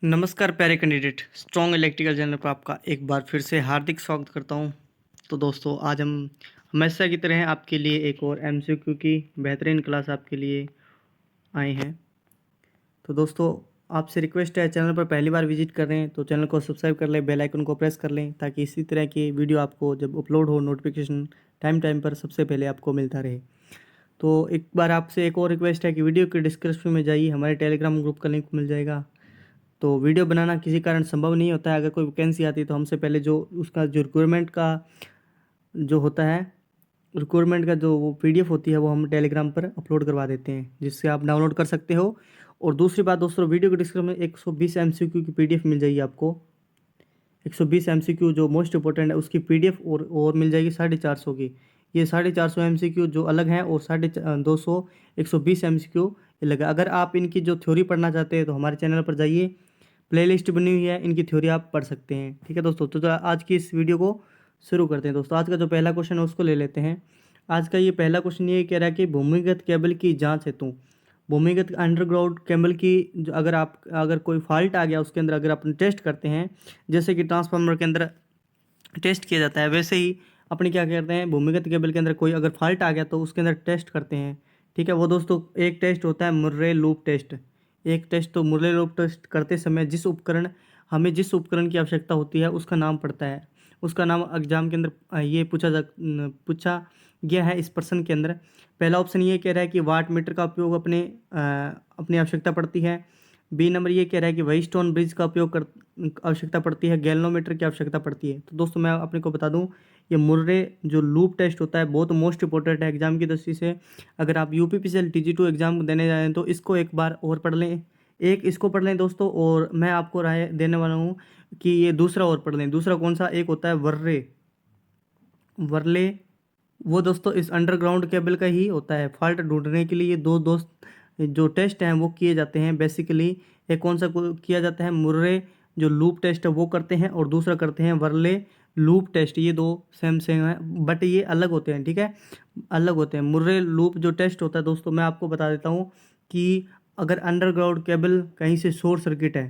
नमस्कार प्यारे candidate, strong electrical channel पर आपका एक बार फिर से हार्दिक स्वागत करता हूं। तो दोस्तों, आज हम हमेशा की तरह आपके लिए एक और एमसीक्यू की बेहतरीन क्लास आपके लिए आए हैं। तो दोस्तों, आपसे रिक्वेस्ट है, चैनल पर पहली बार विजिट कर रहे हैं तो चैनल को सब्सक्राइब कर लें, बेल आइकन को प्रेस कर लें ताकि इसी तरह की वीडियो आपको जब अपलोड हो नोटिफिकेशन टाइम पर सबसे पहले आपको मिलता रहे। तो एक बार आपसे एक और रिक्वेस्ट है कि वीडियो के डिस्क्रिप्शन में जाइए, हमारे टेलीग्राम ग्रुप का लिंक मिल जाएगा। तो वीडियो बनाना किसी कारण संभव नहीं होता है। अगर कोई वैकेंसी आती है तो हमसे पहले जो उसका जो रिक्वायरमेंट का जो होता है, रिक्वायरमेंट का जो वो पीडीएफ होती है वो हम टेलीग्राम पर अपलोड करवा देते हैं, जिससे आप डाउनलोड कर सकते हो। और दूसरी बात दोस्तों, वीडियो के डिस्क्रिप्शन में 120 एमसीक्यू की पीडीएफ मिल जाएगी आपको। 120 एमसीक्यू जो मोस्ट इंपॉर्टेंट है उसकी पीडीएफ और मिल जाएगी 450 की। ये 450 एमसीक्यू जो अलग हैं और 250 120 एमसीक्यू अलग है। अगर आप इनकी जो थ्योरी पढ़ना चाहते हैं तो हमारे चैनल पर जाइए, प्लेलिस्ट बनी हुई है, इनकी थ्योरी आप पढ़ सकते हैं। ठीक है दोस्तों, तो आज की इस वीडियो को शुरू करते हैं। दोस्तों, आज का जो पहला क्वेश्चन है उसको ले लेते हैं। आज का ये पहला क्वेश्चन ये कह रहा है कि भूमिगत केबल की जांच हेतु, भूमिगत अंडरग्राउंड केबल की अगर कोई फॉल्ट आ गया उसके अंदर, अगर अपन टेस्ट करते हैं, जैसे कि ट्रांसफार्मर के अंदर टेस्ट किया जाता है, वैसे ही अपने क्या करते हैं, भूमिगत केबल के अंदर कोई अगर फॉल्ट आ गया तो उसके अंदर टेस्ट करते हैं। ठीक है, वो दोस्तों एक टेस्ट होता है मुर्रे लूप टेस्ट। एक टेस्ट तो मुर्रे लूप टेस्ट करते समय जिस उपकरण की आवश्यकता होती है उसका नाम पड़ता है। उसका नाम एग्जाम के अंदर ये पूछा गया है इस प्रश्न के अंदर। पहला ऑप्शन ये कह रहा है कि वाट मीटर का उपयोग अपनी आवश्यकता पड़ती है। बी नंबर ये कह रहा है कि वही स्टोन ब्रिज का उपयोग कर आवश्यकता पड़ती है। गैल्वेनोमीटर की आवश्यकता पड़ती है। तो दोस्तों, मैं अपने को बता दूं, ये मुर्रे जो लूप टेस्ट होता है बहुत मोस्ट इंपॉर्टेंट है एग्जाम की दृष्टि से। अगर आप यूपीपीसीएल TG2 एग्जाम देने जा रहे हैं तो इसको एक बार और पढ़ लें, एक इसको पढ़ लें दोस्तों, और मैं आपको राय देने वाला हूँ कि ये दूसरा और पढ़ लें। दूसरा कौन सा, एक होता है वर्रे वर्ले, वो दोस्तों इस अंडरग्राउंड केबल का ही होता है। फॉल्ट ढूंढने के लिए ये दो दोस्त जो टेस्ट हैं वो किए जाते हैं बेसिकली। एक कौन सा किया जाता है, मुर्रे जो लूप टेस्ट है वो करते हैं, और दूसरा करते हैं वर्ले लूप टेस्ट। ये दो सेम सेम है बट ये अलग होते हैं। ठीक है, अलग होते हैं। मुर्रे लूप जो टेस्ट होता है दोस्तों, मैं आपको बता देता हूँ कि अगर अंडरग्राउंड केबल कहीं से शॉर्ट सर्किट है,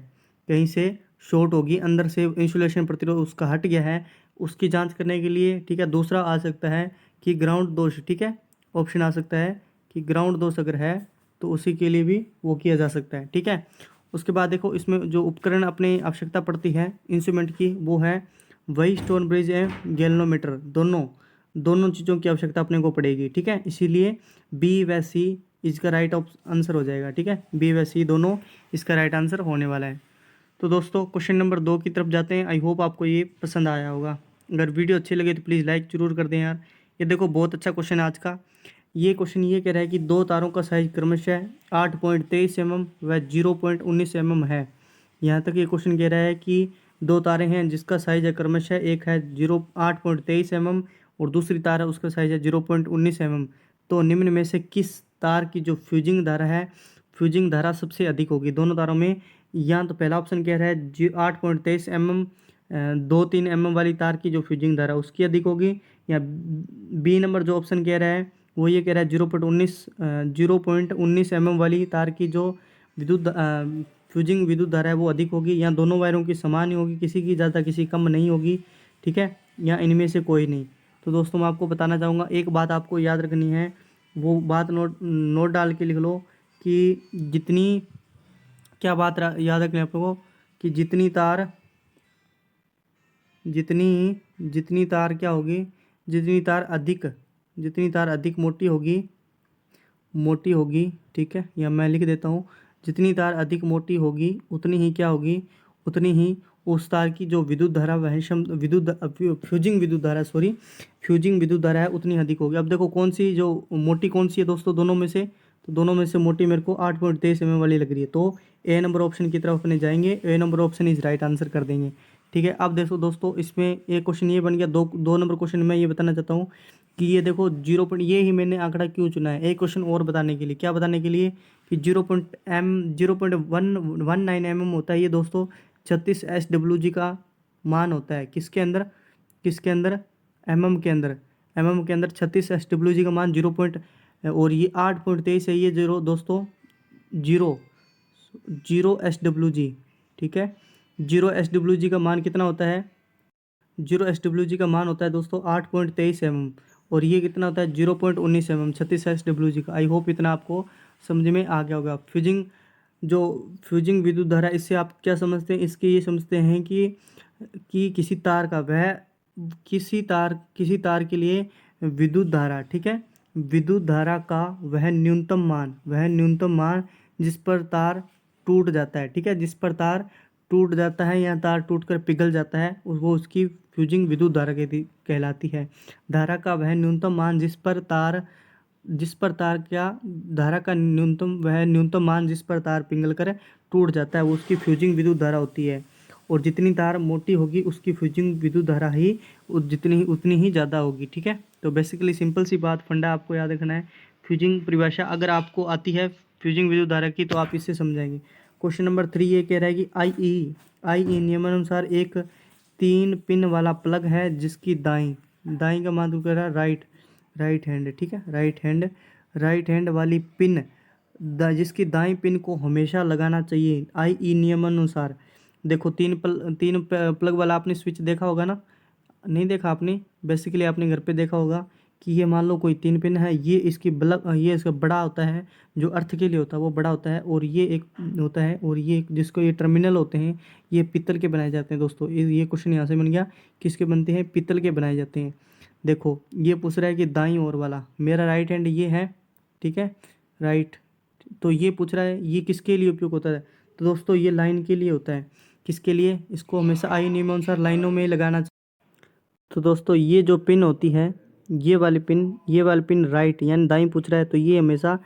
कहीं से शॉर्ट होगी, अंदर से इंसुलेशन प्रतिरोध उसका हट गया है, उसकी जांच करने के लिए। ठीक है, दूसरा आ सकता है कि ग्राउंड दोष। ठीक है, ऑप्शन आ सकता है कि ग्राउंड दोष अगर है तो उसी के लिए भी वो किया जा सकता है। ठीक है, उसके बाद देखो इसमें जो उपकरण अपनी आवश्यकता पड़ती है इंस्ट्रूमेंट की, वो है वही स्टोन ब्रिज एंड गैल्वेनोमीटर। दोनों दोनों चीज़ों की आवश्यकता अपने को पड़ेगी। ठीक है, इसीलिए बी व सी इसका राइट आंसर हो जाएगा। ठीक है, बी व सी दोनों इसका राइट आंसर होने वाला है। तो दोस्तों, क्वेश्चन नंबर 2 की तरफ जाते हैं। आई होप आपको ये पसंद आया होगा। अगर वीडियो अच्छी लगे तो प्लीज़ लाइक जरूर कर दें यार। ये देखो बहुत अच्छा क्वेश्चन है आज का। ये क्वेश्चन ये कह रहा है कि दो तारों का साइज क्रमशः 8.23 mm व 0.19 mm है। यहाँ तक ये क्वेश्चन कह रहा है कि दो तारें हैं जिसका साइज है क्रमशः, एक है 8.23 mm और दूसरी तार है उसका साइज है 0.19 mm। तो निम्न में से किस तार की जो फ्यूजिंग धारा है, फ्यूजिंग धारा सबसे अधिक होगी दोनों तारों में? या तो पहला ऑप्शन कह रहा है 8.23 mm 2-3 mm वाली तार की जो फ्यूजिंग धारा उसकी अधिक होगी, या बी नंबर जो ऑप्शन कह रहा है वो ये कह रहा है 0.19 mm वाली तार की जो फ्यूजिंग विद्युत धारा है वो अधिक होगी, या दोनों वायरों की समान ही होगी, किसी की ज़्यादा किसी कम नहीं होगी। ठीक है, या इनमें से कोई नहीं। तो दोस्तों, मैं आपको बताना चाहूँगा, एक बात आपको याद रखनी है, वो बात नोट नोट डाल के लिख लो कि जितनी क्या बात याद रखनी है आपको, कि जितनी जितनी तार क्या होगी, जितनी तार अधिक मोटी होगी। ठीक है, या मैं लिख देता हूँ, जितनी तार अधिक मोटी होगी उतनी ही क्या होगी, उतनी ही उस तार की जो विद्युत धारा वह फ्यूजिंग विद्युत धारा है उतनी अधिक होगी। अब देखो कौन सी जो मोटी कौन सी है दोस्तों दोनों में से, तो दोनों में से मोटी मेरे को 8.23 mm वाली लग रही है। तो ए नंबर ऑप्शन की तरफ अपने जाएंगे, A number option is right answer कर देंगे। ठीक है, अब देखो दोस्तों, इसमें एक क्वेश्चन ये बन गया। दो नंबर क्वेश्चन में ये बताना चाहता हूँ कि ये देखो ये ही मैंने आंकड़ा क्यों चुना है, एक क्वेश्चन और बताने के लिए। क्या बताने के लिए कि 0.19 mm होता है ये दोस्तों, 36 SWG का मान होता है। किसके अंदर एम के अंदर 36 SWG का मान और ये 8.23 है ये जीरो दोस्तों, जीरो 0 SWG। ठीक है। 0 SWG का मान कितना होता है? 0 SWG का मान होता है दोस्तों 8.23 mm, और ये कितना होता है 0.19 mm 36 SWG का। आई होप इतना आपको समझ में आ गया होगा। जो फ्यूजिंग विद्युत धारा, इससे आप क्या समझते हैं? इसके ये समझते हैं कि किसी तार का वह किसी तार के लिए विद्युत धारा, ठीक है, विद्युत धारा का वह न्यूनतम मान जिस पर तार टूट जाता है, ठीक है, जिस पर तार टूट जाता है या तार टूटकर पिघल जाता है, वो उसकी फ्यूजिंग विद्युत धारा कहलाती है। धारा का वह न्यूनतम मान जिस पर तार क्या धारा का न्यूनतम मान जिस पर तार पिघल कर टूट जाता है, वो उसकी फ्यूजिंग विद्युत धारा होती है। और जितनी तार मोटी होगी उसकी फ्यूजिंग विद्युत धारा ही उतनी ही ज़्यादा होगी, ठीक है। तो बेसिकली सिंपल सी बात, फंडा आपको याद रखना है। फ्यूजिंग परिभाषा अगर आपको आती है फ्यूजिंग विद्युत धारा की तो आप इससे समझाएंगे। क्वेश्चन नंबर 3 ये कह रहा है कि आई ई नियमानुसार एक 3 पिन वाला प्लग है जिसकी दाई का मान कह रहा है राइट हैंड, ठीक है, राइट हैंड वाली पिन जिसकी दाई पिन को हमेशा लगाना चाहिए आई ई नियमानुसार। देखो तीन प्लग वाला आपने स्विच देखा होगा ना? नहीं देखा आपने? बेसिकली आपने घर पे देखा होगा कि ये मान लो कोई 3 पिन है, ये इसका बड़ा होता है, जो अर्थ के लिए होता है वो बड़ा होता है, और ये एक होता है, और ये जिसको ये टर्मिनल होते हैं ये पित्तल के बनाए जाते हैं दोस्तों। ये क्वेश्चन यहाँ से बन गया, किसके बनते हैं? पित्तल के बनाए जाते हैं। देखो ये पूछ रहा है कि दाईं ओर वाला, मेरा राइट हैंड ये है, ठीक है, राइट, तो ये पूछ रहा है ये किसके लिए उपयोग होता है? तो दोस्तों ये लाइन के लिए होता है। किसके लिए? इसको हमेशा आई नियमानुसार लाइनों में लगाना। तो दोस्तों ये जो पिन होती है, ये वाली पिन राइट यानी दाईं पूछ रहा है, तो ये हमेशा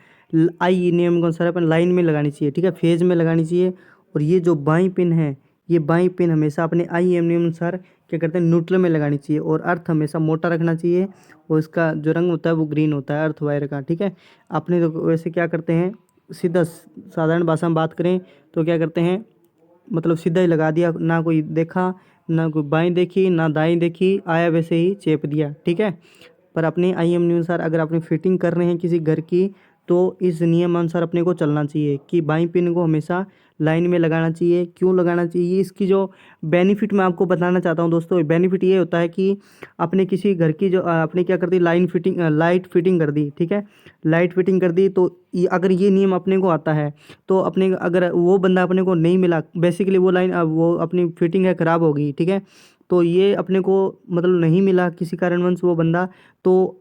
आई नियम के अनुसार अपन लाइन में लगानी चाहिए, ठीक है, फेज में लगानी चाहिए। और ये जो बाईं पिन है, ये बाईं पिन हमेशा अपने आई एम नियम अनुसार क्या करते हैं? न्यूट्रल में लगानी चाहिए, और अर्थ हमेशा मोटा रखना चाहिए, और इसका जो रंग होता है वो ग्रीन होता है अर्थ वायर का, ठीक है। अपने तो वैसे क्या करते हैं, सीधा साधारण भाषा में बात करें तो क्या करते हैं, मतलब सीधा ही लगा दिया, ना कोई देखा, ना कोई बाएं देखी, ना दाएं देखी, आया वैसे ही चेप दिया, ठीक है। पर अपने IM अनुसार अगर आपने फिटिंग कर रहे हैं किसी घर की, तो इस नियम अनुसार अपने को चलना चाहिए कि बाईं पिन को हमेशा लाइन में लगाना चाहिए। क्यों लगाना चाहिए? इसकी जो बेनिफिट मैं आपको बताना चाहता हूँ दोस्तों, बेनिफिट ये होता है कि अपने किसी घर की जो आपने क्या कर दी, लाइट फिटिंग कर दी, ठीक है, लाइट फिटिंग कर दी, तो अगर ये नियम अपने को आता है तो अपने अगर वो बंदा अपने को नहीं मिला, बेसिकली वो लाइन वो अपनी फिटिंग है ख़राब हो गई, ठीक है, तो ये अपने को मतलब नहीं मिला किसी कारणवश वो बंदा, तो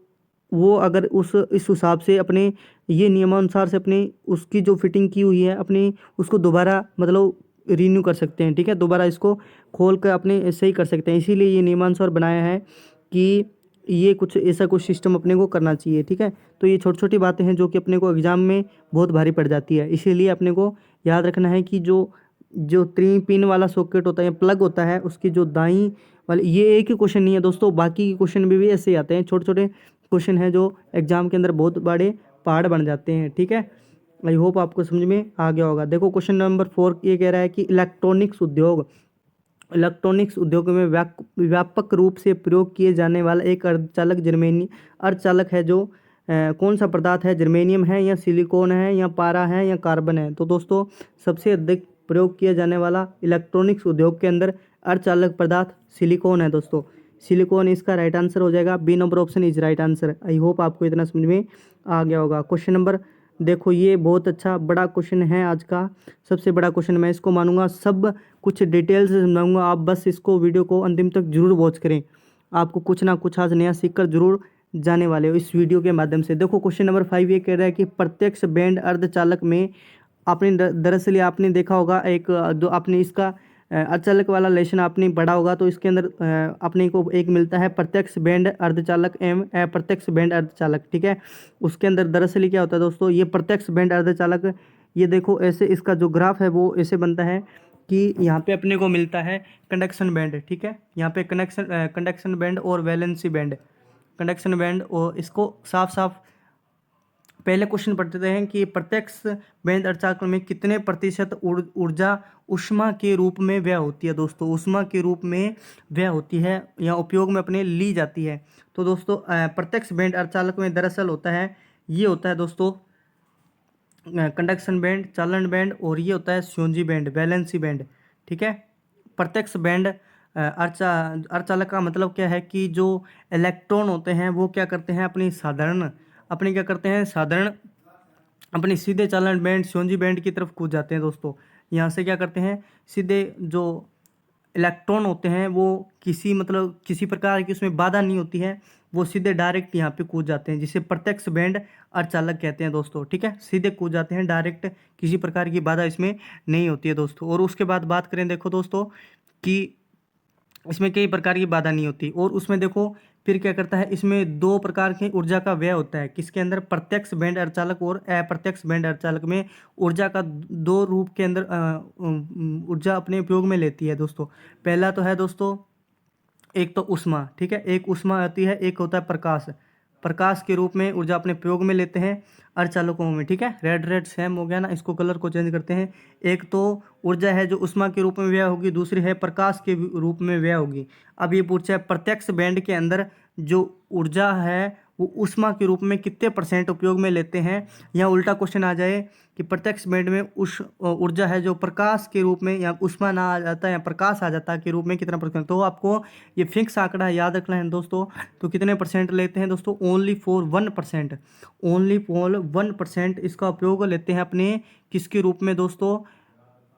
वो अगर इस हिसाब से अपने ये नियमानुसार से अपनी उसकी जो फिटिंग की हुई है अपनी उसको दोबारा मतलब रीन्यू कर सकते हैं, ठीक है, दोबारा इसको खोल कर अपने सही कर सकते हैं। इसीलिए ये नियमानुसार बनाया है कि ये कुछ सिस्टम अपने को करना चाहिए, ठीक है। तो ये छोटी छोटी बातें हैं जो कि अपने को एग्जाम में बहुत भारी पड़ जाती है, इसीलिए अपने को याद रखना है कि जो जो 3 पिन वाला सॉकेट होता है, प्लग होता है, उसकी जो दाईं वाली, ये एक ही क्वेश्चन नहीं है दोस्तों, बाकी के क्वेश्चन भी ऐसे ही आते हैं, छोटे छोटे क्वेश्चन हैं जो एग्जाम के अंदर बहुत बड़े पहाड़ बन जाते हैं, ठीक है। आई होप आपको समझ में आ गया होगा। देखो क्वेश्चन नंबर 4 ये कह रहा है कि इलेक्ट्रॉनिक्स उद्योग में व्यापक रूप से प्रयोग किए जाने वाला एक अर्धचालक है जो कौन सा पदार्थ है? जर्मेनियम है या सिलिकॉन है या पारा है या कार्बन है? तो दोस्तों सबसे अधिक प्रयोग किया जाने वाला इलेक्ट्रॉनिक्स उद्योग के अंदर अर्धचालक पदार्थ सिलिकॉन है दोस्तों। सिलिकॉन इसका राइट आंसर हो जाएगा। B number option is right answer. I hope आपको इतना समझ में आ गया होगा। क्वेश्चन नंबर देखो, ये बहुत अच्छा बड़ा क्वेश्चन है, आज का सबसे बड़ा क्वेश्चन मैं इसको मानूंगा, सब कुछ डिटेल से समझाऊंगा, आप बस इसको वीडियो को अंतिम तक जरूर वॉच करें, आपको कुछ ना कुछ आज नया सीख कर जरूर जाने वाले हो इस वीडियो के माध्यम से। देखो क्वेश्चन नंबर 5 ये कह रहा है कि प्रत्यक्ष बैंड अर्धचालक में आपने दरअसल आपने देखा होगा एक जो आपने इसका अर्धचालक वाला लेसन आपने पढ़ा होगा, तो इसके अंदर अपने को एक मिलता है प्रत्यक्ष बैंड अर्धचालक एवं अप्रत्यक्ष बैंड अर्धचालक, ठीक है। उसके अंदर दरअसल क्या होता है दोस्तों, ये प्रत्यक्ष बैंड अर्धचालक, ये देखो ऐसे इसका जो ग्राफ है वो ऐसे बनता है कि यहाँ पे अपने को मिलता है कंडक्शन बैंड, ठीक है, यहाँ पे कंडक्शन बैंड और वैलेंसी बैंड, कंडक्शन बैंड, और इसको साफ साफ पहले क्वेश्चन पढ़ते हैं कि प्रत्यक्ष बैंड अर्धचालक में कितने प्रतिशत ऊर्जा ऊष्मा के रूप में व्यय होती है दोस्तों, ऊष्मा के रूप में व्यय होती है या उपयोग में अपने ली जाती है। तो दोस्तों प्रत्यक्ष बैंड अर्धचालक में दरअसल होता है, ये होता है दोस्तों कंडक्शन बैंड, चालन बैंड, और ये होता है स्योंजी बैंड, वैलेंसी बैंड, ठीक है। प्रत्यक्ष बैंड अर्धचालक का मतलब क्या है कि जो इलेक्ट्रॉन होते हैं वो क्या करते हैं, अपनी क्या करते हैं, साधारण अपनी सीधे चालन बैंड श्योनजी बैंड की तरफ कूद जाते हैं दोस्तों। यहाँ से क्या करते हैं, सीधे जो इलेक्ट्रॉन होते हैं वो किसी प्रकार की उसमें बाधा नहीं होती है, वो सीधे डायरेक्ट यहाँ पे कूद जाते हैं, जिसे प्रत्यक्ष बैंड अर्धचालक कहते हैं दोस्तों। ठीक है, सीधे कूद जाते हैं डायरेक्ट, किसी प्रकार की बाधा इसमें नहीं होती है दोस्तों। और उसके बाद बात करें देखो दोस्तों कि इसमें कई प्रकार की बाधा नहीं होती। और उसमें देखो फिर क्या करता है, इसमें दो प्रकार की ऊर्जा का व्यय होता है, किसके अंदर, प्रत्यक्ष बैंड अर्धचालक और अप्रत्यक्ष बैंड अर्धचालक में ऊर्जा का दो रूप के अंदर ऊर्जा अपने उपयोग में लेती है दोस्तों। पहला तो है दोस्तों एक तो उष्मा, ठीक है, एक उष्मा आती है, एक होता है प्रकाश। प्रकाश के रूप में ऊर्जा अपने प्रयोग में लेते हैं अर्धचालकों में। ठीक है, रेड रेड सेम हो गया ना, इसको कलर को चेंज करते हैं। एक तो ऊर्जा है जो उष्मा के रूप में व्यय होगी, दूसरी है प्रकाश के रूप में व्यय होगी। अब ये पूछा है प्रत्यक्ष बैंड के अंदर जो ऊर्जा है वो उष्मा के रूप में कितने % उपयोग में लेते हैं। या उल्टा क्वेश्चन आ जाए कि प्रत्यक्ष बैंड में उस ऊर्जा है जो प्रकाश के रूप में, या उष्मा ना आ जाता है या प्रकाश आ जाता है के रूप में कितना %। तो आपको ये फिक्स आंकड़ा याद रखना है दोस्तों। तो कितने % लेते हैं दोस्तों, ओनली फॉर 1%, ओनली फॉर 1% इसका उपयोग लेते हैं अपने किसके रूप में दोस्तों,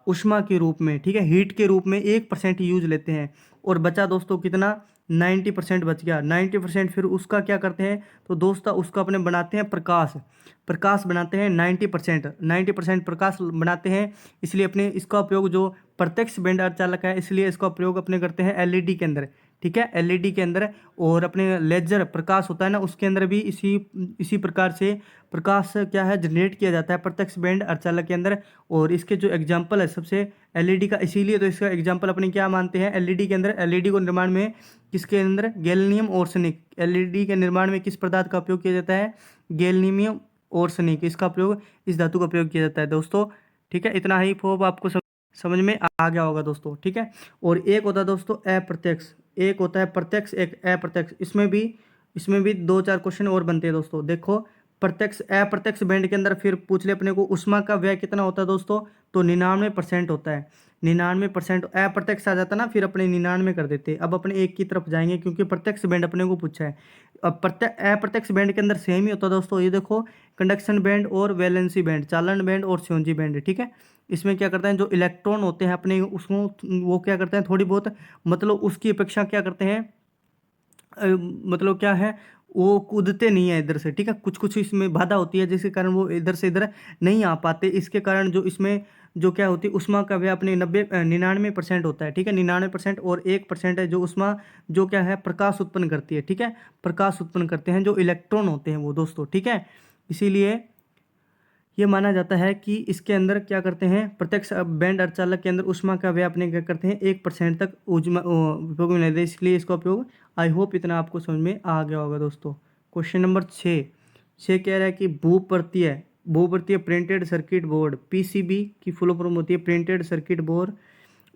उष्मा के रूप में। ठीक है, हीट के रूप में 1% यूज लेते हैं। और बचा दोस्तों कितना, 90% बच गया। 90% फिर उसका क्या करते हैं, तो दोस्तों उसका अपने बनाते हैं प्रकाश बनाते हैं। 90% प्रकाश बनाते हैं। इसलिए अपने इसका उपयोग जो प्रत्यक्ष बैंड अर्धचालक है, इसलिए इसका प्रयोग अपने करते हैं एलईडी के अंदर। ठीक है, एलईडी के अंदर, और अपने लेजर प्रकाश होता है ना, उसके अंदर भी इसी प्रकार से प्रकाश क्या है, जनरेट किया जाता है प्रत्यक्ष बैंड अर्धचालक के अंदर। और इसके जो एग्जाम्पल है सबसे एलईडी का, इसीलिए तो इसका एग्जाम्पल अपने क्या मानते हैं, एलईडी के अंदर। एलईडी को निर्माण में किसके अंदर, गैलियम आर्सेनिक। एलईडी के निर्माण में किस पदार्थ का उपयोग किया जाता है, गैलियम आर्सेनिक, इसका प्रयोग, इस धातु का प्रयोग किया जाता है दोस्तों। ठीक है, इतना ही होप आपको समझ में आ गया होगा दोस्तों। ठीक है, और एक होता है दोस्तों अप्रत्यक्ष, एक होता है प्रत्यक्ष, एक अप्रत्यक्ष। इसमें भी 2-4 क्वेश्चन और बनते हैं दोस्तों। देखो प्रत्यक्ष अप्रत्यक्ष बैंड के अंदर फिर पूछ ले अपने को उष्मा का व्यय कितना होता है दोस्तों, तो 99% होता है। 99% अप्रत्यक्ष आ जाता ना, फिर अपने 99 कर देते। अब अपने एक की तरफ जाएंगे क्योंकि प्रत्यक्ष बैंड अपने को पूछा है। अब अप्रत्यक्ष बैंड के अंदर सेम ही होता है दोस्तों। ये देखो कंडक्शन बैंड और वैलेंसी बैंड, चालन बैंड और श्योनजी बैंड। ठीक है, इसमें क्या करते हैं, जो इलेक्ट्रॉन होते हैं अपने उसको, वो क्या करते हैं, थोड़ी बहुत उसकी अपेक्षा क्या करते हैं, क्या है, वो कूदते नहीं है इधर से। ठीक है, कुछ कुछ इसमें बाधा होती है जिसके कारण वो इधर से इधर नहीं आ पाते। इसके कारण जो इसमें जो क्या होती है, उष्मा का व्यय अपने 99% होता है। ठीक है, 99%, और 1% है जो उष्मा जो क्या है, प्रकाश उत्पन्न करती है। ठीक है, प्रकाश उत्पन्न करते हैं जो इलेक्ट्रॉन होते हैं वो दोस्तों। ठीक है, इसीलिए ये माना जाता है कि इसके अंदर क्या करते हैं, प्रत्यक्ष बैंड अर्धचालक के अंदर उष्मा का व्यय अपने क्या करते हैं, 1% तक उपयोग में लेते हैं, इसलिए इसका उपयोग। आई होप इतना आपको समझ में आ गया होगा दोस्तों। क्वेश्चन नंबर 6 कह रहा है कि भूपर्तीय प्रिंटेड सर्किट बोर्ड, पीसीबी की फुल फॉर्म होती है प्रिंटेड सर्किट बोर्ड,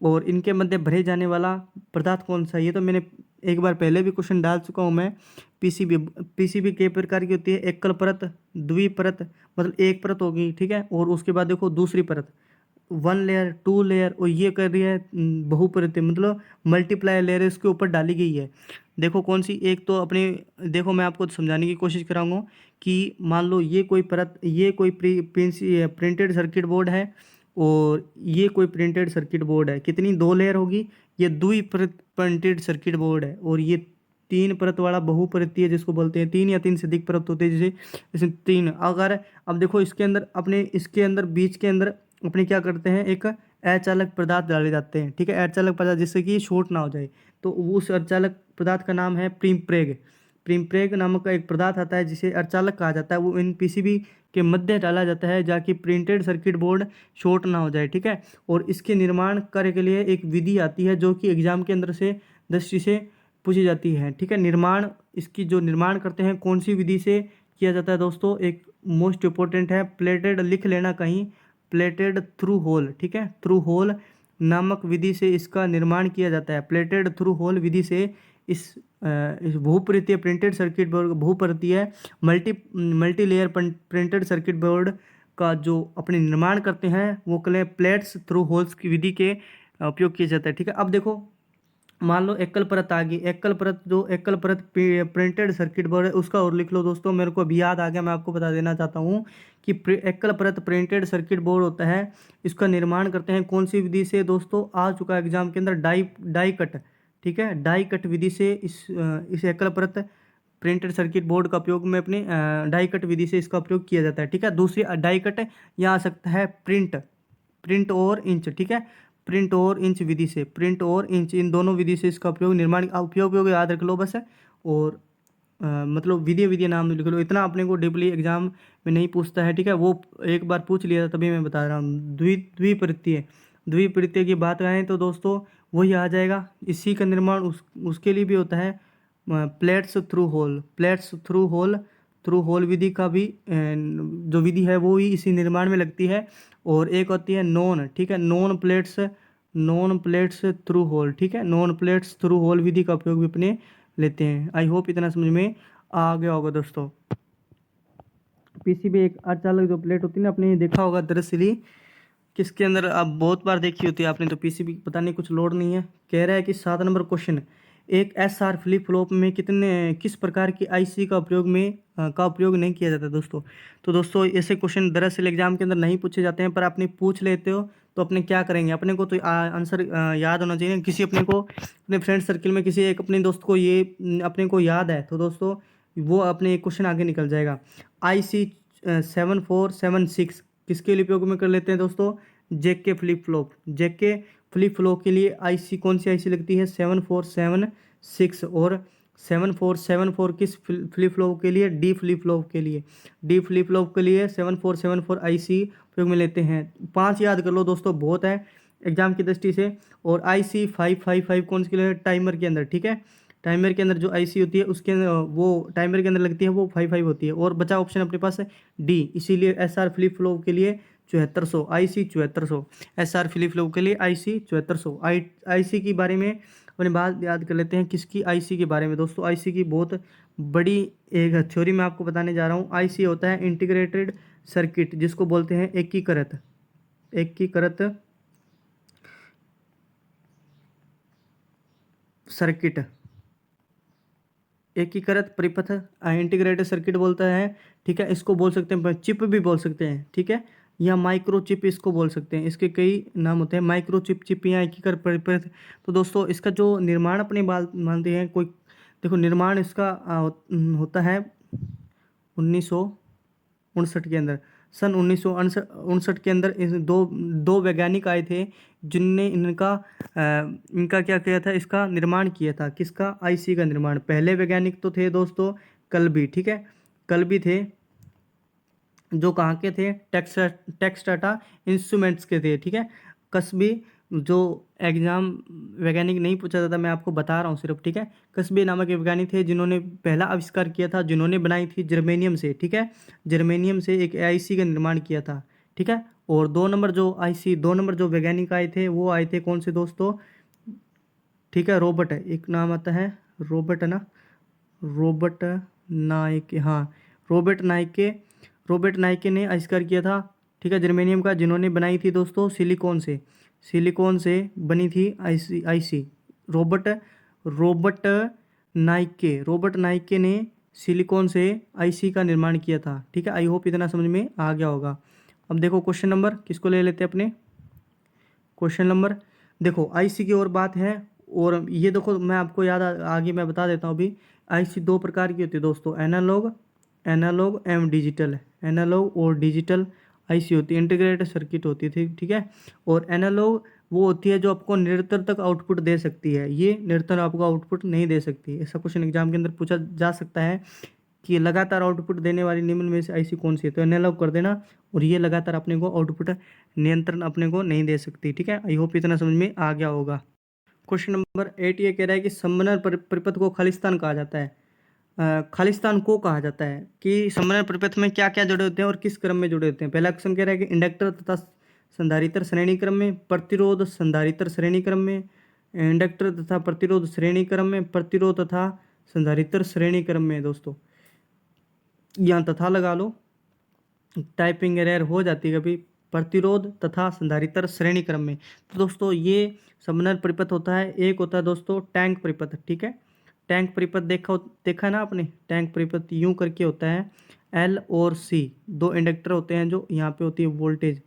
और इनके मध्य भरे जाने वाला पदार्थ कौन सा है। ये तो मैंने एक बार पहले भी क्वेश्चन डाल चुका हूँ मैं। पीसीबी कई प्रकार की होती है, एकल परत, द्विपरत, मतलब एक परत होगी। ठीक है, और उसके बाद देखो दूसरी परत, 1 लेयर, 2 लेयर, और ये कर रही है बहुपरत, मतलब मल्टीप्लाई लेयर इसके ऊपर डाली गई है। देखो कौन सी, एक तो अपने, देखो मैं आपको समझाने की कोशिश कराऊंगा कि मान लो ये कोई परत, ये कोई प्रिंटेड सर्किट बोर्ड है, और ये कोई प्रिंटेड सर्किट बोर्ड है। कितनी, 2 लेयर होगी। ये प्रिंटेड सर्किट बोर्ड है, और ये 3 परत वाला बहुपरतीय जिसको बोलते हैं, 3 या 3 से अधिक परत होते हैं, जैसे इसमें 3 अगर, अब देखो इसके अंदर बीच के अंदर अपने क्या करते हैं, एक अचालक पदार्थ डाले जाते हैं। ठीक है, अचालक पदार्थ, जिससे कि शॉर्ट ना हो जाए। तो उस अचालक पदार्थ का नाम है प्रीमप्रेग नामक का एक पदार्थ आता है जिसे अर्धचालक कहा जाता है। वो इन पीसीबी के मध्य डाला जाता है जाकि प्रिंटेड सर्किट बोर्ड शॉर्ट ना हो जाए। ठीक है, और इसके निर्माण कार्य के लिए एक विधि आती है जो कि एग्जाम के अंदर से दृष्टि से पूछी जाती है। ठीक है, इसकी जो निर्माण करते हैं कौन सी विधि से किया जाता है दोस्तों, एक मोस्ट इंपॉर्टेंट है, प्लेटेड, लिख लेना कहीं, प्लेटेड थ्रू होल। ठीक है, थ्रू होल नामक विधि से इसका निर्माण किया जाता है। प्लेटेड थ्रू होल विधि से इस बहुपरतीय प्रिंटेड सर्किट बोर्ड, बहुपरतीय multi layer printed circuit board का जो अपने निर्माण करते हैं वो प्लेट्स थ्रू होल्स की विधि के उपयोग किया जाता है। ठीक है, अब देखो मान लो एकल परत आ गई, एकल परत प्रिंटेड सर्किट बोर्ड है उसका और लिख लो दोस्तों। मेरे को अभी याद आ गया, मैं आपको बता देना चाहता हूँ कि एकल परत प्रिंटेड सर्किट बोर्ड होता है, इसका निर्माण करते हैं कौन सी विधि से दोस्तों, आ चुका है एग्जाम के अंदर, डाई कट। ठीक है, डाई कट विधि से इस एकल परत प्रिंटेड सर्किट बोर्ड का उपयोग में अपने डाई कट विधि से इसका उपयोग किया जाता है। ठीक है, दूसरी डाई कट यहाँ आ सकता है प्रिंट, प्रिंट और इंच। ठीक है, प्रिंट और इंच विधि से, प्रिंट और इंच इन दोनों विधि से इसका उपयोग निर्माण उपयोग याद रख लो बस है। और मतलब विधि नाम लिख लो, इतना अपने को डीपली एग्जाम में नहीं पूछता है। ठीक है, वो एक बार पूछ लिया था तभी मैं बता रहा हूँ। द्विपरितीय, द्विपरितीय की बात करें तो दोस्तों वही आ जाएगा। इसी का निर्माण उसके लिए भी होता है plates through hole, plates through hole विधि का भी जो विधि है वो ही इसी निर्माण में लगती है। और एक होती है नॉन, ठीक है, नॉन प्लेट्स थ्रू होल। ठीक है, नॉन प्लेट्स थ्रू होल विधि का उपयोग भी अपने लेते हैं। आई होप इतना समझ में आ गया होगा दोस्तों। पीसीबी एक अचालक जो प्लेट होती है ना, आपने देखा होगा दरअसली किसके अंदर, अब बहुत बार देखी होती है आपने, तो पीसीबी पता नहीं कुछ लोड नहीं है। कह रहा है कि 7 नंबर क्वेश्चन, एक एसआर फ्लिप फ्लॉप में किस प्रकार की आईसी का उपयोग नहीं किया जाता दोस्तों। तो दोस्तों ऐसे क्वेश्चन दरअसल एग्जाम के अंदर नहीं पूछे जाते हैं, पर आपने पूछ लेते हो तो अपने क्या करेंगे, अपने को तो आंसर याद होना चाहिए। किसी अपने को अपने फ्रेंड सर्किल में किसी एक अपने दोस्त को ये अपने को याद है तो दोस्तों वो अपने एक क्वेश्चन आगे निकल जाएगा। IC 7476 किसके लिए उपयोग में कर लेते हैं दोस्तों, JK flip flop, JK flip flop के लिए आईसी कौन सी आईसी लगती है 7476। और 7474 किस फ्लिप फ्लॉप के लिए, डी फ्लिप फ्लॉप के लिए, डी फ्लिप फ्लॉप के लिए 7474 आईसी उपयोग में लेते हैं। 5 याद कर लो दोस्तों, बहुत है एग्जाम की दृष्टि से। और IC 555 कौन सी के लिए, टाइमर के अंदर। ठीक है, टाइमर के अंदर जो आईसी होती है उसके अंदर वो टाइमर के अंदर लगती है, वो 55 होती है। और बचा ऑप्शन अपने पास है डी, इसीलिए एसआर फ्लिप फ्लॉप के लिए 7400, IC 7400, एसआर फ्लिप फ्लॉप के लिए IC 7400। आईसी के बारे में अपने बात याद कर लेते हैं, किसकी आईसी के बारे में दोस्तों। आईसी की बहुत बड़ी एक थ्योरी मैं आपको बताने जा रहा हूँ। आईसी होता है इंटीग्रेटेड सर्किट, जिसको बोलते हैं एकीकृत सर्किट, एकीकृत परिपथ इंटीग्रेटेड सर्किट बोलता है। ठीक है, इसको बोल सकते हैं चिप भी बोल सकते हैं। ठीक है, या माइक्रो चिप इसको बोल सकते हैं, इसके कई नाम होते हैं, माइक्रो चिप या एकीकृत परिपथ। तो दोस्तों इसका जो निर्माण अपने मानते हैं कोई, देखो निर्माण इसका होता है 1959 के अंदर, सन 1959 के अंदर इस दो वैज्ञानिक आए थे जिनने इनका क्या किया था, इसका निर्माण किया था। किसका, आईसी का निर्माण। पहले वैज्ञानिक तो थे दोस्तों कल्बी। ठीक है, कल्बी थे जो कहाँ के थे, टेक्सटाटा इंस्ट्रूमेंट्स के थे। ठीक है, कस्बी जो एग्जाम वैज्ञानिक नहीं पूछा जाता, मैं आपको बता रहा हूँ सिर्फ। ठीक है, कस्बी नामक एक वैज्ञानिक थे जिन्होंने पहला आविष्कार किया था, जिन्होंने बनाई थी जर्मेनियम से। ठीक है, जर्मेनियम से एक आईसी का निर्माण किया था। ठीक है, और 2 नंबर जो वैज्ञानिक आए थे वो आए थे कौन से दोस्तों, ठीक है, रॉबर्ट है एक नाम आता है, रॉबर्ट है ना, रॉबर्ट नाइक, हाँ रॉबर्ट नाइके ने आविष्कार किया था। ठीक है, जर्मेनियम का, जिन्होंने बनाई थी दोस्तों सिलिकॉन से बनी थी आईसी। रॉबर्ट रॉबर्ट नाइके ने सिलिकॉन से आईसी का निर्माण किया था। ठीक है, आई होप इतना समझ में आ गया होगा। अब देखो क्वेश्चन नंबर किसको ले लेते हैं अपने, क्वेश्चन नंबर देखो आईसी की और बात है। और ये देखो मैं आपको आगे मैं बता देता हूँ अभी। आईसी 2 प्रकार की होती है दोस्तों, एनालॉग एवं डिजिटल, एनालॉग और डिजिटल आईसी होती है, इंटीग्रेटेड सर्किट होती थी। ठीक है, और एनालॉग वो होती है जो आपको निरंतर तक आउटपुट दे सकती है, ये निरंतर आपको आउटपुट नहीं दे सकती। ऐसा क्वेश्चन एग्जाम के अंदर पूछा जा सकता है कि लगातार आउटपुट देने वाली निम्न में से आईसी कौन सी है, तो एनालॉग कर देना। और ये लगातार अपने को आउटपुट नियंत्रण अपने को नहीं दे सकती। ठीक है, आई होप इतना समझ में आ गया होगा। क्वेश्चन नंबर 8 ये कह रहा है कि समन्वय परिपथ को खालिस्तान कहा जाता है। खालिस्तान को कहा जाता है कि समन्वय परिपथ में क्या क्या जुड़े होते हैं और किस क्रम में जुड़े होते हैं। पहला क्वेश्चन कह रहा है कि इंडक्टर तथा संधारित्र श्रेणी क्रम में, प्रतिरोध संधारित्र श्रेणी क्रम में, इंडक्टर तथा प्रतिरोध श्रेणी क्रम में, प्रतिरोध तथा संधारित्र श्रेणी क्रम में। दोस्तों यहाँ तथा लगा लो, टाइपिंग एरर हो जाती है कभी, प्रतिरोध तथा संधारित्र श्रेणी क्रम में। तो दोस्तों ये समनर परिपथ होता है। एक होता है दोस्तों टैंक परिपथ, ठीक है। टैंक परिपथ देखा ना आपने, टैंक परिपथ यूं करके होता है, एल और सी दो इंडक्टर होते हैं, जो यहाँ पे होती है वोल्टेज,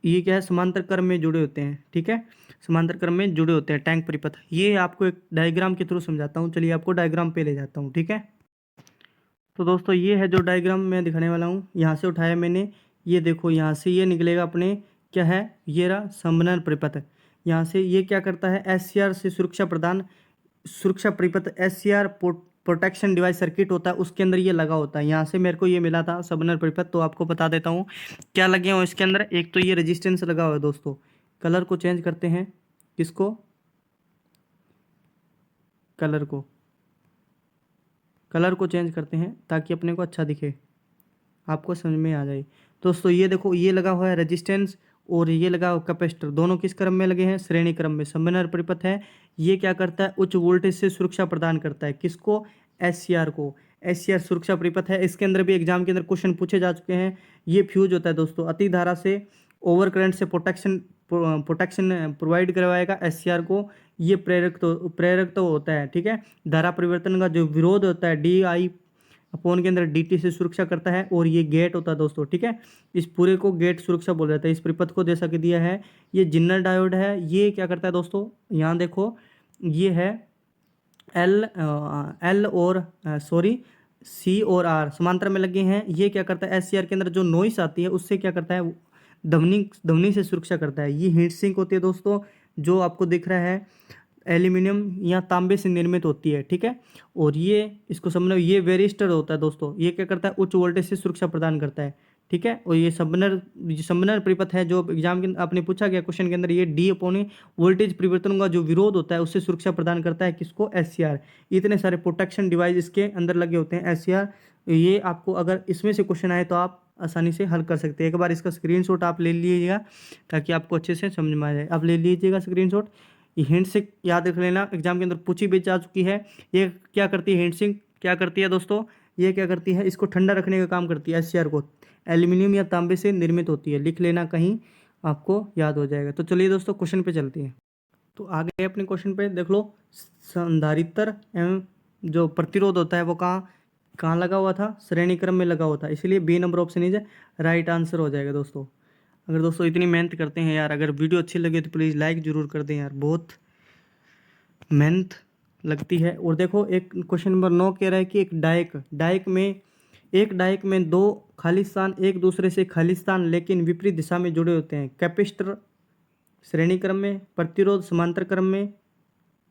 ये क्या है समांतर क्रम में जुड़े होते हैं, ठीक है, समांतर क्रम में जुड़े होते हैं टैंक परिपथ। ये आपको एक डायग्राम के थ्रू समझाता हूँ। चलिए आपको डायग्राम पे ले जाता हूँ, ठीक है। तो दोस्तों ये है जो डायग्राम मैं दिखाने वाला हूँ, यहाँ से उठाया मैंने, ये देखो यहाँ से ये निकलेगा अपने, क्या है, ये रहा समनर परिपथ। यहाँ से ये क्या करता है, एससीआर से सुरक्षा परिपथ, एससीआर प्रोटेक्शन डिवाइस सर्किट होता है, उसके अंदर ये लगा होता है। यहाँ से मेरे को ये मिला था समनर परिपथ, तो आपको बता देता हूँ क्या लगे हो इसके अंदर। एक तो ये रेजिस्टेंस लगा हुआ है दोस्तों, कलर को चेंज करते हैं, किसको, कलर को चेंज करते हैं ताकि अपने को अच्छा दिखे, आपको समझ में आ जाए। दोस्तों ये देखो, ये लगा हुआ है रेजिस्टेंस और ये लगा हुआ कैपेसिटर, दोनों किस क्रम में लगे हैं, श्रेणी क्रम में। समनर परिपथ है, ये क्या करता है, उच्च वोल्टेज से सुरक्षा प्रदान करता है, किसको, एससीआर को। एससीआर सुरक्षा परिपथ है, इसके अंदर भी एग्जाम के अंदर क्वेश्चन पूछे जा चुके हैं। ये फ्यूज होता है दोस्तों, अति धारा से ओवर करंट से प्रोटेक्शन प्रोवाइड करवाएगा एससीआर को। ये प्रेरक तो होता है, ठीक है। धारा परिवर्तन का जो विरोध होता है, डी आई अपॉन के अंदर dt से सुरक्षा करता है। और ये गेट होता है दोस्तों, ठीक है, इस पूरे को गेट सुरक्षा बोला जाता है। इस परिपथ को जैसा कि दिया है, ये जिन्नर डायोड है, ये क्या करता है दोस्तों, यहाँ देखो, ये है एल और सॉरी सी और आर समांतर में लगे हैं। ये क्या करता है, एससीआर के अंदर जो नॉइस आती है उससे क्या करता है, ध्वनि से सुरक्षा करता है। ये हीट सिंक होती है दोस्तों, जो आपको दिख रहा है एल्यूमिनियम या तांबे से निर्मित होती है, ठीक है। और ये इसको समझना, ये वेरिस्टर होता है दोस्तों, ये क्या करता है, उच्च वोल्टेज से सुरक्षा प्रदान करता है, ठीक है। और ये समनर परिपथ है, जो एग्जाम के आपने पूछा गया क्वेश्चन के अंदर, ये डी अपॉन वोल्टेज परिवर्तन का जो विरोध होता है उससे सुरक्षा प्रदान करता है, किसको, एससीआर। इतने सारे प्रोटेक्शन डिवाइस इसके अंदर लगे होते हैं, एससीआर। ये आपको अगर इसमें से क्वेश्चन आए तो आप आसानी से हल कर सकते हैं। एक बार इसका स्क्रीनशॉट आप ले लीजिएगा ताकि आपको अच्छे से समझ में आ जाए। आप ले लीजिएगा स्क्रीनशॉट। ये हिंट सिंक याद रख लेना, एग्जाम के अंदर पूछी भी जा चुकी है। ये क्या करती है, हिंट सिंक क्या करती है दोस्तों, ये क्या करती है, इसको ठंडा रखने का काम करती है। एससीआर को एल्यूमिनियम या तांबे से निर्मित होती है, लिख लेना कहीं, आपको याद हो जाएगा। तो चलिए दोस्तों क्वेश्चन पे चलते हैं। तो आ गए अपने क्वेश्चन पे, देख लो, संधारित्र एवं जो प्रतिरोध होता है वो कहाँ कहाँ लगा हुआ था, श्रेणी क्रम में लगा हुआ था, इसलिए B number option is right answer हो जाएगा दोस्तों। अगर दोस्तों इतनी मेहनत करते हैं यार, अगर वीडियो अच्छी लगे तो प्लीज़ लाइक ज़रूर कर दें यार, बहुत मेहनत लगती है। और देखो एक क्वेश्चन नंबर 9 कह रहा है कि एक डायक में दो खाली स्थान एक दूसरे से खाली स्थान लेकिन विपरीत दिशा में जुड़े होते हैं। कैपेसिटर श्रेणी क्रम में, प्रतिरोध समांतर क्रम में,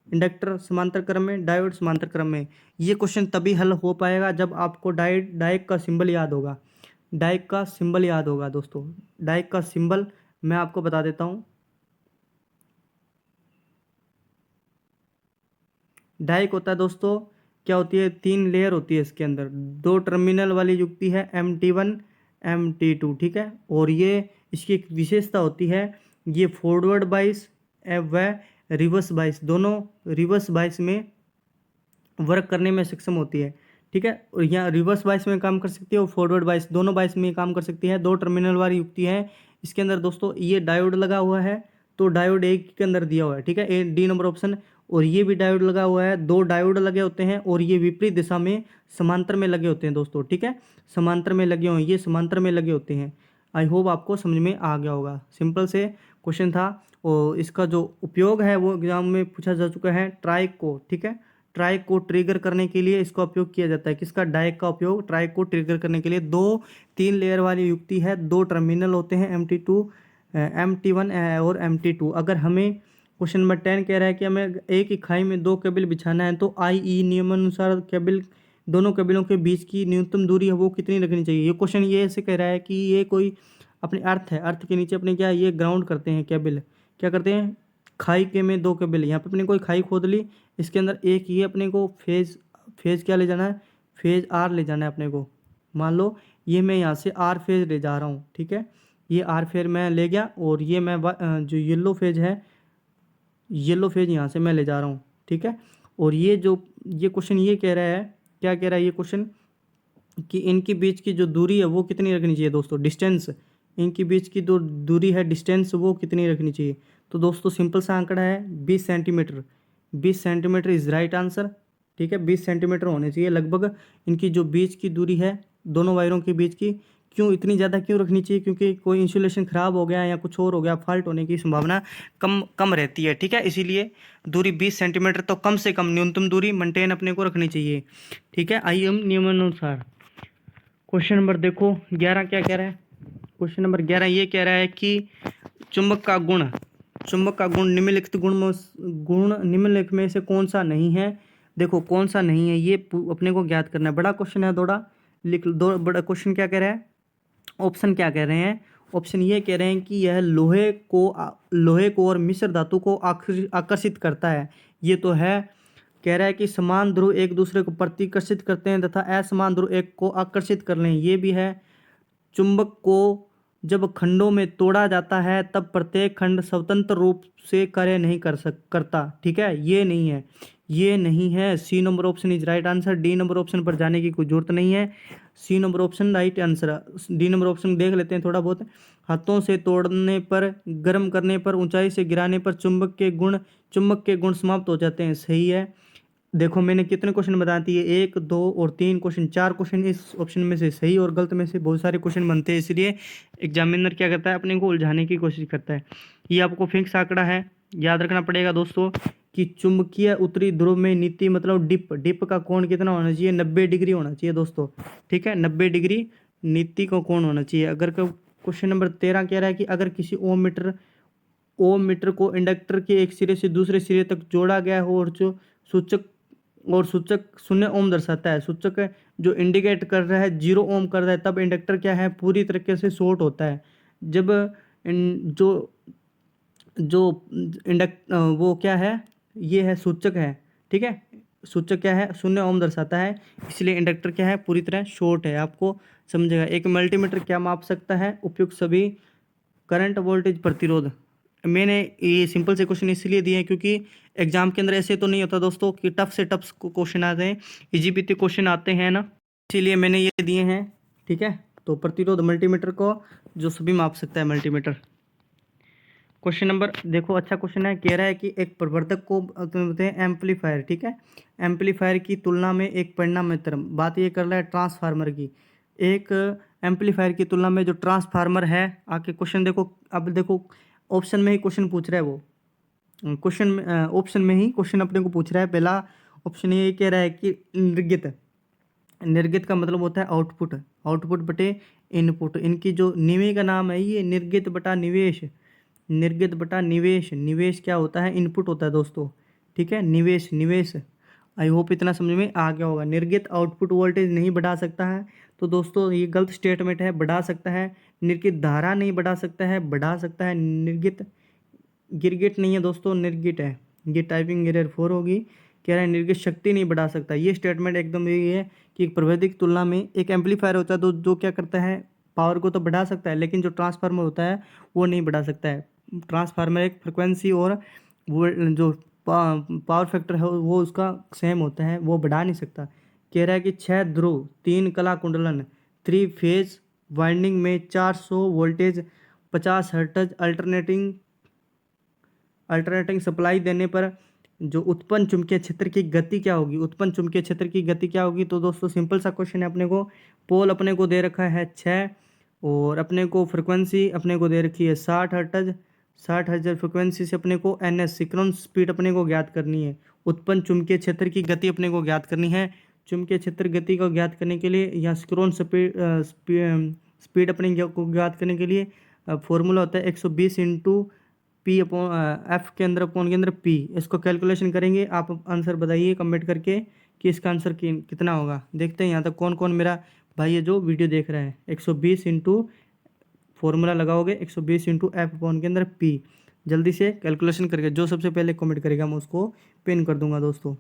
इंडक्टर समांतर क्रम में, डायोड समांतर क्रम में। ये क्वेश्चन तभी हल हो पाएगा जब आपको डायक का सिंबल याद होगा। डायक का सिंबल याद होगा दोस्तों। डायक का सिंबल मैं आपको बता देता हूँ। डायक होता है दोस्तों, क्या होती है, 3 लेयर होती है इसके अंदर, 2 टर्मिनल वाली युक्ति है MT1 MT2, ठीक है। और ये इसकी एक विशेषता होती है, ये फॉरवर्ड बाइस व रिवर्स बाइस, दोनों रिवर्स बाइस में वर्क करने में सक्षम होती है, ठीक है। और यहाँ रिवर्स बाइस में काम कर सकती है और फॉरवर्ड बाइस, दोनों बाइस में काम कर सकती है। 2 टर्मिनल वाली युक्ति है इसके अंदर दोस्तों। ये डायोड लगा हुआ है, तो डायोड एक के अंदर दिया हुआ है, ठीक है, ए डी नंबर ऑप्शन। और ये भी डायोड लगा हुआ है, 2 डायोड लगे होते हैं और ये विपरीत दिशा में समांतर में लगे होते हैं दोस्तों, ठीक है, समांतर में लगे हुए, ये समांतर में लगे होते हैं। आई होप आपको समझ में आ गया होगा, सिंपल से क्वेश्चन था। और इसका जो उपयोग है वो एग्जाम में पूछा जा चुका है, ट्राइक को, ठीक है, ट्राइक को ट्रिगर करने के लिए इसका उपयोग किया जाता है। किसका, डायक का उपयोग ट्राइक को ट्रिगर करने के लिए। 2-3 लेयर वाली युक्ति है, 2 टर्मिनल होते हैं MT2 MT1 और MT2। अगर हमें क्वेश्चन नंबर 10 कह रहा है कि हमें एक इकाई में 2 केबल बिछाना है, तो IE नियमानुसार केबल, दोनों केबलों के बीच की न्यूनतम दूरी है वो कितनी रखनी चाहिए। ये क्वेश्चन ये ऐसे कह रहा है कि ये कोई अपने अर्थ है, अर्थ के नीचे अपने क्या ये ग्राउंड करते हैं केबल, क्या करते हैं, खाई के में 2 केबल, यहाँ पे अपने कोई खाई खोद ली, इसके अंदर एक ये अपने को फेज क्या ले जाना है, फेज आर ले जाना है अपने को। मान लो ये मैं यहाँ से आर फेज ले जा रहा हूँ, ठीक है, ये आर फेज मैं ले गया और ये मैं जो येलो फेज है, येलो फेज यहाँ से मैं ले जा रहा हूँ, ठीक है। और ये क्वेश्चन ये कह रहा है, क्या कह रहा है ये क्वेश्चन, कि इनके बीच की जो दूरी है वो कितनी रखनी चाहिए दोस्तों, डिस्टेंस इनके बीच की जो दूरी है डिस्टेंस वो कितनी रखनी चाहिए। तो दोस्तों सिंपल सा आंकड़ा है 20 centimetre. 20 centimetre is right answer. ठीक है, 20 सेंटीमीटर होने चाहिए लगभग इनकी जो बीच की दूरी है दोनों वायरों के बीच की। क्यों इतनी ज़्यादा क्यों रखनी चाहिए, क्योंकि कोई इंसुलेशन ख़राब हो गया या कुछ और हो गया, फॉल्ट होने की संभावना कम कम रहती है। ठीक है, इसीलिए दूरी 20 सेंटीमीटर तो कम से कम न्यूनतम दूरी मेंटेन अपने को रखनी चाहिए। ठीक है, आइए हम नियमानुसार क्वेश्चन नंबर देखो 11 क्या कह रहा है। क्वेश्चन नंबर 11 ये कह रहा है कि चुंबक का गुण निम्नलिखित गुण निम्नलिखित में से कौन सा नहीं है। देखो कौन सा नहीं है ये अपने को ज्ञात करना है। बड़ा क्वेश्चन है थोड़ा, लिख दो। बड़ा क्वेश्चन क्या कह रहा है, ऑप्शन क्या कह रहे हैं। ऑप्शन ये कह रहे हैं कि यह लोहे को और मिश्र धातु को आकर्षित करता है। ये तो है। कह रहा है कि समान ध्रुव एक दूसरे को प्रतिकर्षित करते हैं तथा असमान ध्रुव एक को आकर्षित कर लें, ये भी है। चुंबक को जब खंडों में तोड़ा जाता है तब प्रत्येक खंड स्वतंत्र रूप से कार्य नहीं करता। ठीक है, ये नहीं है, ये नहीं है। C number option is right answer. D number option पर जाने की कोई जरूरत नहीं है। C number option right answer. D number option देख लेते हैं थोड़ा बहुत। हाथों से तोड़ने पर, गर्म करने पर, ऊंचाई से गिराने पर चुंबक के गुण समाप्त हो जाते हैं, सही है। देखो मैंने कितने क्वेश्चन बता दिए, 1 2 और 3 क्वेश्चन, 4 क्वेश्चन इस ऑप्शन में से सही और गलत में से बहुत सारे क्वेश्चन बनते हैं। इसलिए एग्जामिनर क्या करता है, अपने को उलझाने की कोशिश करता है। ये आपको फिक्स आंकड़ा है, याद रखना पड़ेगा दोस्तों कि चुंबकीय उत्तरी ध्रुव में नीति मतलब डिप का कोण कितना होना चाहिए, 90 डिग्री होना चाहिए दोस्तों। ठीक है, 90 डिग्री नीति का कोण होना चाहिए। अगर क्वेश्चन नंबर 13 कह रहा है कि अगर किसी ओम मीटर को इंडक्टर के एक सिरे से दूसरे सिरे तक जोड़ा गया हो और जो सूचक 0 ओम दर्शाता है, सूचक जो इंडिकेट कर रहा है 0 ओम कर रहा है, तब इंडक्टर क्या है, पूरी तरीके से शॉर्ट होता है। जब जो जो वो क्या है, ये है सूचक है। ठीक है, सूचक क्या है, 0 ओम दर्शाता है, इसलिए इंडक्टर क्या है, पूरी तरह शॉर्ट है। आपको समझेगा। एक मल्टीमीटर क्या माप सकता है, उपयुक्त सभी करंट, वोल्टेज, प्रतिरोध। मैंने ये सिंपल से क्वेश्चन इसलिए दिए हैं क्योंकि एग्जाम के अंदर ऐसे तो नहीं होता दोस्तों कि टफ से टफ क्वेश्चन आते हैं, इजी बीती क्वेश्चन आते हैं ना, इसीलिए मैंने ये दिए हैं। ठीक है, तो प्रतिरोध मल्टीमीटर को जो सभी माप सकता है मल्टीमीटर। क्वेश्चन नंबर देखो, अच्छा क्वेश्चन है। कह रहा है कि एक प्रवर्धक को बोलते हैं एम्पलीफायर। ठीक है, एम्पलीफायर की तुलना में एक परिणामतर, बात ये कर रहा है ट्रांसफार्मर की। एक एम्पलीफायर की तुलना में जो ट्रांसफार्मर है, आके क्वेश्चन देखो। अब देखो ऑप्शन में ही क्वेश्चन पूछ रहा है वो, ऑप्शन में ही क्वेश्चन अपने को पूछ रहा है। पहला ऑप्शन ये कह रहा है कि निर्गित का मतलब होता है आउटपुट, आउटपुट बटे इनपुट। इनकी जो निवे का नाम है ये निर्गित बटा निवेश, निर्गित बटा निवेश। निवेश क्या होता है, इनपुट होता है दोस्तों। ठीक है, निवेश। आई होप इतना समझ में आ गया होगा। निर्गित आउटपुट वोल्टेज नहीं बढ़ा सकता है, तो दोस्तों ये गलत स्टेटमेंट है। बढ़ा सकता है। निर्गित धारा नहीं बढ़ा सकता है, बढ़ा सकता है। निर्गित गिरगिट नहीं है दोस्तों, निर्गिट है। ये टाइपिंग एरर 4 होगी। कह रहा है निर्गित शक्ति नहीं बढ़ा सकता। ये स्टेटमेंट एकदम यही है कि एक प्रवर्धक की तुलना में एक एम्पलीफायर होता है तो जो क्या करता है, पावर को तो बढ़ा सकता है, लेकिन जो ट्रांसफार्मर होता है वो नहीं बढ़ा सकता है। ट्रांसफार्मर एक फ्रिक्वेंसी और वो जो पावर फैक्टर है वो उसका सेम होता है, वो बढ़ा नहीं सकता। कह रहा है कि 6 ध्रुव 3 कला कुंडलन 3 फेज वाइंडिंग में 400 वोल्टेज 50 हर्ट्ज अल्टरनेटिंग सप्लाई देने पर जो उत्पन्न चुंबकीय क्षेत्र की गति क्या होगी, उत्पन्न चुंबकीय क्षेत्र की गति क्या होगी। तो दोस्तों सिंपल सा क्वेश्चन है। अपने को पोल अपने को दे रखा है 6 और अपने को फ्रिक्वेंसी अपने को दे रखी है 60 हर्ट्ज। 60 हर्ट्ज फ्रिक्वेंसी से अपने को NS सिंक्रोनस स्पीड अपने को ज्ञात करनी है। उत्पन्न चुंबकीय क्षेत्र की गति अपने को ज्ञात करनी है। चुंबकीय क्षेत्र गति को ज्ञात करने के लिए या सिंक्रोनस स्पीड अपने को ज्ञात करने के लिए फॉर्मूला होता है 120 इंटू पी अपॉन एफ के अंदर अपॉन के अंदर पी। इसको कैलकुलेशन करेंगे। आप आंसर बताइए कमेंट करके कि इसका आंसर कितना होगा। देखते हैं यहाँ तक कौन कौन मेरा भाई है जो वीडियो देख रहा है। 120 इंटू फॉर्मूला लगाओगे 120 इंटू एफ अपॉन के अंदर पी। जल्दी से कैलकुलेशन करके जो सबसे पहले कमेंट करेगा मैं उसको पिन कर दूंगा दोस्तों।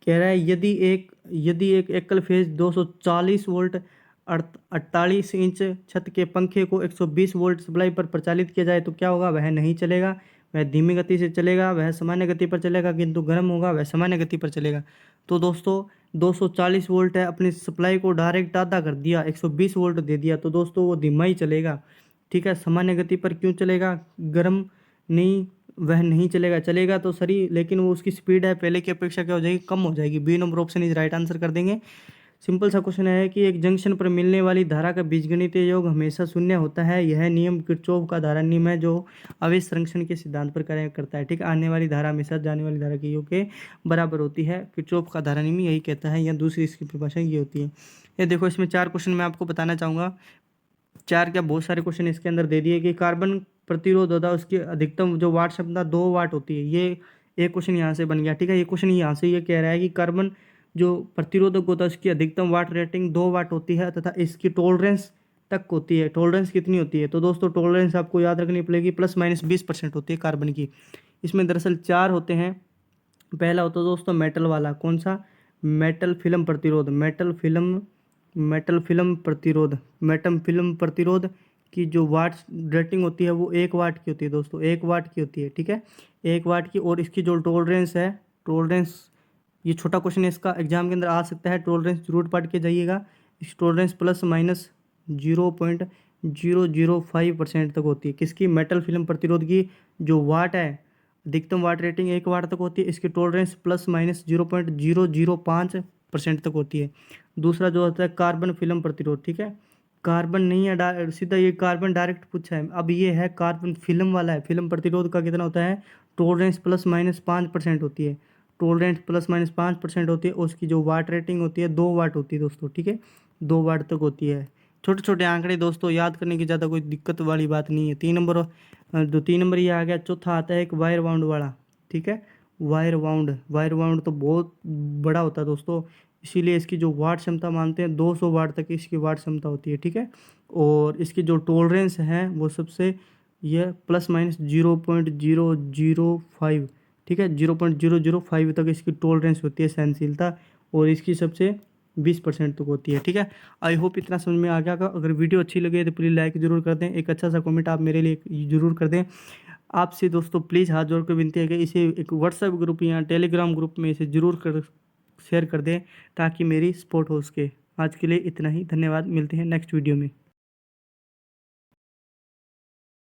कह रहा है यदि एक एकल फेज 240 वोल्ट 48 इंच छत के पंखे को 120 वोल्ट सप्लाई पर प्रचालित किया जाए तो क्या होगा, वह नहीं चलेगा। वह धीमी गति से चलेगा, वह सामान्य गति पर चलेगा, किंतु गर्म होगा वह सामान्य गति पर चलेगा। तो दोस्तों 240 वोल्ट है, अपनी सप्लाई को डायरेक्ट आधा कर दिया, 120 वोल्ट दे दिया, तो दोस्तों वो धीमा ही चलेगा। ठीक है, सामान्य गति पर क्यों चलेगा? गर्म नहीं, वह नहीं चलेगा, चलेगा तो सही, लेकिन वो उसकी स्पीड है पहले की अपेक्षा क्या हो जाएगी? कम हो जाएगी। B number option is right answer कर देंगे। सिंपल सा क्वेश्चन है कि एक जंक्शन पर मिलने वाली धारा का बीजगणितीय योग हमेशा शून्य होता है। यह नियम किरचॉफ का धारा नियम है जो आवेश संरक्षण के सिद्धांत पर कार्य करता है। ठीक है, आने वाली धारा हमेशा जाने वाली धारा के योग के बराबर होती है। किरचॉफ का धारा नियम यही कहता है, या दूसरी इसकी परिभाषा ये होती है। ये देखो, इसमें 4 क्वेश्चन मैं आपको बताना चाहूँगा। 4 क्या, बहुत सारे क्वेश्चन इसके अंदर दे दिए कि कार्बन प्रतिरोध होता है, उसकी अधिकतम जो वाट क्षमता 2 वाट होती है। ये एक क्वेश्चन यहाँ से बन गया। ठीक है, ये क्वेश्चन यहाँ से ये कह रहा है कि कार्बन जो प्रतिरोधक होता है उसकी अधिकतम वाट रेटिंग 2 वाट होती है, तथा इसकी टॉलरेंस तक होती है। टॉलरेंस कितनी होती है? तो दोस्तों टॉलरेंस आपको याद रखनी पड़ेगी, ±20% होती है कार्बन की। इसमें दरअसल 4 होते हैं। पहला होता है दोस्तों मेटल वाला, कौन सा? मेटल फिल्म प्रतिरोध। मेटल फिल्म प्रतिरोध की जो वाट रेटिंग होती है वो 1 वाट की होती है दोस्तों, 1 वाट की होती है। ठीक है, 1 वाट की। और इसकी जो टॉलरेंस है, टॉलरेंस, ये छोटा क्वेश्चन है, इसका एग्जाम के अंदर आ सकता है, टॉलरेंस जरूर पढ़ के जाइएगा। इस टॉलरेंस ±0.005% तक होती है। किसकी? मेटल फिल्म प्रतिरोध की जो वाट है, अधिकतम वाट रेटिंग 1 वाट तक होती है। इसकी टॉलरेंस ±0.005% तक होती है। दूसरा जो होता है कार्बन फिल्म प्रतिरोध। ठीक है, कार्बन नहीं है सीधा, ये कार्बन डायरेक्ट पूछा है। अब ये है कार्बन फिल्म वाला है। फिल्म प्रतिरोध का कितना होता है? टॉलरेंस ±5% होती है। टॉलरेंस ±5% होती है। और उसकी जो वाट रेटिंग होती है 2 वाट होती है दोस्तों। ठीक है, 2 वाट तक होती है। छोटे छोटे आंकड़े दोस्तों, याद करने की ज़्यादा कोई दिक्कत वाली बात नहीं है। 3 नंबर ये आ गया। चौथा आता है एक वायर वाउंड वाला। ठीक है, वायर वाउंड तो बहुत बड़ा होता है दोस्तों, इसीलिए इसकी जो वाट क्षमता मानते हैं 200 वाट तक इसकी वाट क्षमता होती है। ठीक है, और इसकी जो टॉलरेंस है वो सबसे यह ±0.005। ठीक है, 0.005 तक इसकी टॉलरेंस होती है, सहनशीलता, और इसकी सबसे 20% तक होती है। ठीक है, आई होप इतना समझ में आ गया होगा। अगर वीडियो अच्छी लगे तो प्लीज़ लाइक ज़रूर कर दें, एक अच्छा सा कमेंट आप मेरे लिए ज़रूर कर दें। आपसे दोस्तों प्लीज़ हाथ जोड़ कर विनती है कि इसे एक व्हाट्सएप ग्रुप या टेलीग्राम ग्रुप में इसे ज़रूर शेयर कर दें, ताकि मेरी सपोर्ट हो सके। आज के लिए इतना ही, धन्यवाद। मिलते हैं नेक्स्ट वीडियो में।